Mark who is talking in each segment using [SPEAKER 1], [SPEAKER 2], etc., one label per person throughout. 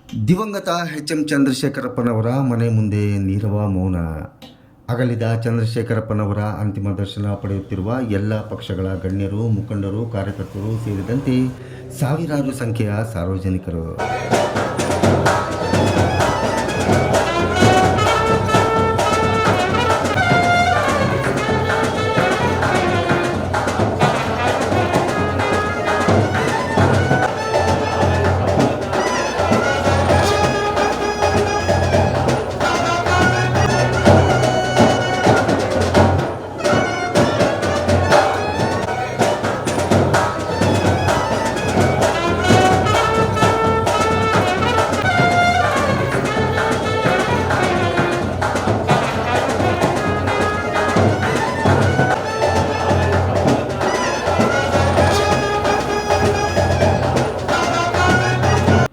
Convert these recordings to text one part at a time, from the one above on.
[SPEAKER 1] ದಿವಂಗತ ಎಚ್.ಎಂ. ಚಂದ್ರಶೇಖರಪ್ಪನವರ ಮನೆ ಮುಂದೆ ನೀರವ ಮೌನ. ಅಗಲಿದ ಚಂದ್ರಶೇಖರಪ್ಪನವರ ಅಂತಿಮ ದರ್ಶನ ಪಡೆಯುತ್ತಿರುವ ಎಲ್ಲ ಪಕ್ಷಗಳ ಗಣ್ಯರು, ಮುಖಂಡರು, ಕಾರ್ಯಕರ್ತರು ಸೇರಿದಂತೆ ಸಾವಿರಾರು ಸಂಖ್ಯೆಯ ಸಾರ್ವಜನಿಕರು.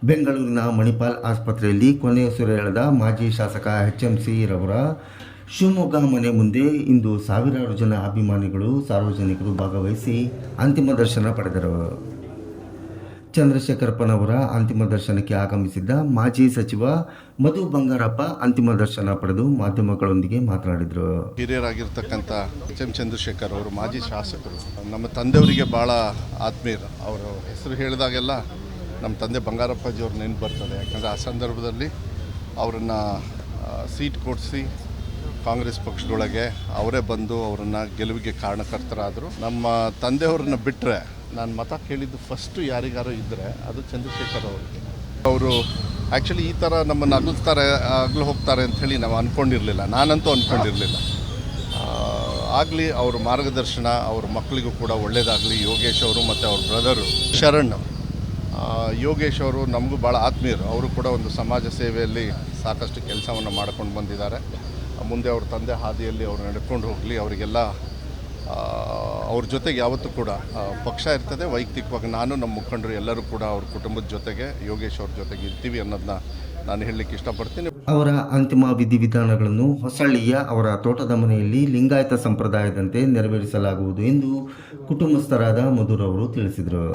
[SPEAKER 1] ಬೆಂಗಳೂರಿನ ಮಣಿಪಾಲ್ ಆಸ್ಪತ್ರೆಯಲ್ಲಿ ಕೊನೆಯುಸಿರೆಳೆದ ಮಾಜಿ ಶಾಸಕ ಎಚ್.ಎಂ.ಸಿ. ರವರ ಶಿವಮೊಗ್ಗ ಮನೆ ಮುಂದೆ ಇಂದು ಸಾವಿರಾರು ಜನ ಅಭಿಮಾನಿಗಳು, ಸಾರ್ವಜನಿಕರು ಭಾಗವಹಿಸಿ ಅಂತಿಮ ದರ್ಶನ ಪಡೆದರು. ಚಂದ್ರಶೇಖರಪ್ಪನವರ ಅಂತಿಮ ದರ್ಶನಕ್ಕೆ ಆಗಮಿಸಿದ್ದ ಮಾಜಿ ಸಚಿವ ಮಧು ಬಂಗಾರಪ್ಪ ಅಂತಿಮ ದರ್ಶನ ಪಡೆದು ಮಾಧ್ಯಮಗಳೊಂದಿಗೆ ಮಾತನಾಡಿದರು.
[SPEAKER 2] ಹಿರಿಯರಾಗಿರ್ತಕ್ಕಂಥ ಎಚ್.ಎಂ. ಚಂದ್ರಶೇಖರ್ ಅವರು ಮಾಜಿ ಶಾಸಕರು, ನಮ್ಮ ತಂದೆಯವರಿಗೆ ಭಾಳ ಆತ್ಮೀಯರು. ಅವರು ಹೆಸರು ಹೇಳಿದಾಗೆಲ್ಲ ನಮ್ಮ ತಂದೆ ಬಂಗಾರಪ್ಪಾಜಿಯವ್ರು ನೆನಪು ಬರ್ತದೆ. ಯಾಕಂದರೆ ಆ ಸಂದರ್ಭದಲ್ಲಿ ಅವರನ್ನು ಸೀಟ್ ಕೊಡಿಸಿ ಕಾಂಗ್ರೆಸ್ ಪಕ್ಷದೊಳಗೆ ಅವರೇ ಬಂದು ಅವರನ್ನು ಗೆಲುವಿಗೆ ಕಾರಣಕರ್ತರಾದರು. ನಮ್ಮ ತಂದೆಯವ್ರನ್ನ ಬಿಟ್ಟರೆ ನಾನು ಮತ ಕೇಳಿದ್ದು ಫಸ್ಟು ಯಾರಿಗಾರು ಇದ್ದರೆ ಅದು ಚಂದ್ರಶೇಖರ್ ಅವರಿಗೆ. ಅವರು ಆ್ಯಕ್ಚುಲಿ ಈ ಥರ ನಮ್ಮನ್ನು ಅಗಲು ಹೋಗ್ತಾರೆ ಅಂಥೇಳಿ ನಾವು ಅಂದ್ಕೊಂಡಿರಲಿಲ್ಲ, ನಾನಂತೂ ಅಂದ್ಕೊಂಡಿರಲಿಲ್ಲ. ಆಗಲಿ ಅವ್ರ ಮಾರ್ಗದರ್ಶನ ಅವ್ರ ಮಕ್ಕಳಿಗೂ ಕೂಡ ಒಳ್ಳೆಯದಾಗಲಿ. ಯೋಗೇಶ್ ಅವರು ಮತ್ತು ಅವ್ರ ಬ್ರದರು ಶರಣ್, ಯೋಗೇಶ್ ಅವರು ನಮಗೂ ಭಾಳ ಆತ್ಮೀಯರು. ಅವರು ಕೂಡ ಒಂದು ಸಮಾಜ ಸೇವೆಯಲ್ಲಿ ಸಾಕಷ್ಟು ಕೆಲಸವನ್ನು ಮಾಡ್ಕೊಂಡು ಬಂದಿದ್ದಾರೆ. ಮುಂದೆ ಅವ್ರ ತಂದೆ ಹಾದಿಯಲ್ಲಿ ಅವರು ನಡ್ಕೊಂಡು ಹೋಗಲಿ. ಅವರಿಗೆಲ್ಲ ಅವ್ರ ಜೊತೆಗೆ ಯಾವತ್ತೂ ಕೂಡ ಪಕ್ಷ ಇರ್ತದೆ, ವೈಯಕ್ತಿಕವಾಗಿ ನಾನು ನಮ್ಮ ಮುಖಂಡರು ಎಲ್ಲರೂ ಕೂಡ ಅವ್ರ ಕುಟುಂಬದ ಜೊತೆಗೆ, ಯೋಗೇಶ್ ಅವ್ರ ಜೊತೆಗೆ ಇರ್ತೀವಿ ಅನ್ನೋದನ್ನ ನಾನು ಹೇಳಲಿಕ್ಕೆ ಇಷ್ಟಪಡ್ತೀನಿ.
[SPEAKER 1] ಅವರ ಅಂತಿಮ ವಿಧಿವಿಧಾನಗಳನ್ನು ಹೊಸಳ್ಳಿಯ ಅವರ ತೋಟದ ಮನೆಯಲ್ಲಿ ಲಿಂಗಾಯತ ಸಂಪ್ರದಾಯದಂತೆ ನೆರವೇರಿಸಲಾಗುವುದು ಎಂದು ಕುಟುಂಬಸ್ಥರಾದ ಮಧುರವರು ತಿಳಿಸಿದರು.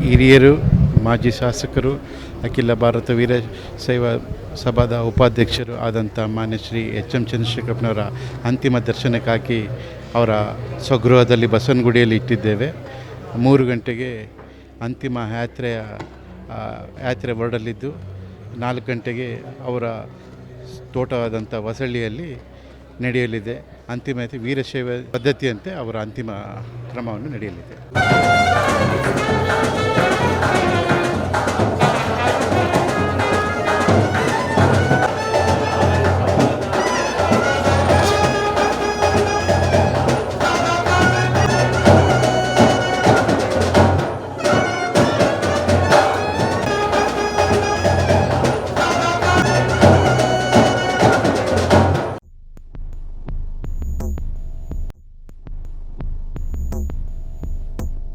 [SPEAKER 3] ಹಿರಿಯರು, ಮಾಜಿ ಶಾಸಕರು, ಅಖಿಲ ಭಾರತ ವೀರಶೈವ ಸಭಾದ ಉಪಾಧ್ಯಕ್ಷರು ಆದಂಥ ಮಾನ್ಯ ಶ್ರೀ ಎಚ್.ಎಂ. ಚಂದ್ರಶೇಖರಪ್ಪನವರ ಅಂತಿಮ ದರ್ಶನಕ್ಕಾಗಿ ಅವರ ಸ್ವಗೃಹದಲ್ಲಿ ಬಸವನಗುಡಿಯಲ್ಲಿ ಇಟ್ಟಿದ್ದೇವೆ. 3 ಗಂಟೆಗೆ ಅಂತಿಮ ಯಾತ್ರೆ ಹೊರಡಲಿದ್ದು 4 ಗಂಟೆಗೆ ಅವರ ತೋಟವಾದಂಥ ಹೊಸಳ್ಳಿಯಲ್ಲಿ ನಡೆಯಲಿದೆ. ಅಂತಿಮ ವೀರಶೈವ ಪದ್ಧತಿಯಂತೆ ಅವರ ಅಂತಿಮ ಕ್ರಮವನ್ನು ನಡೆಯಲಿದೆ.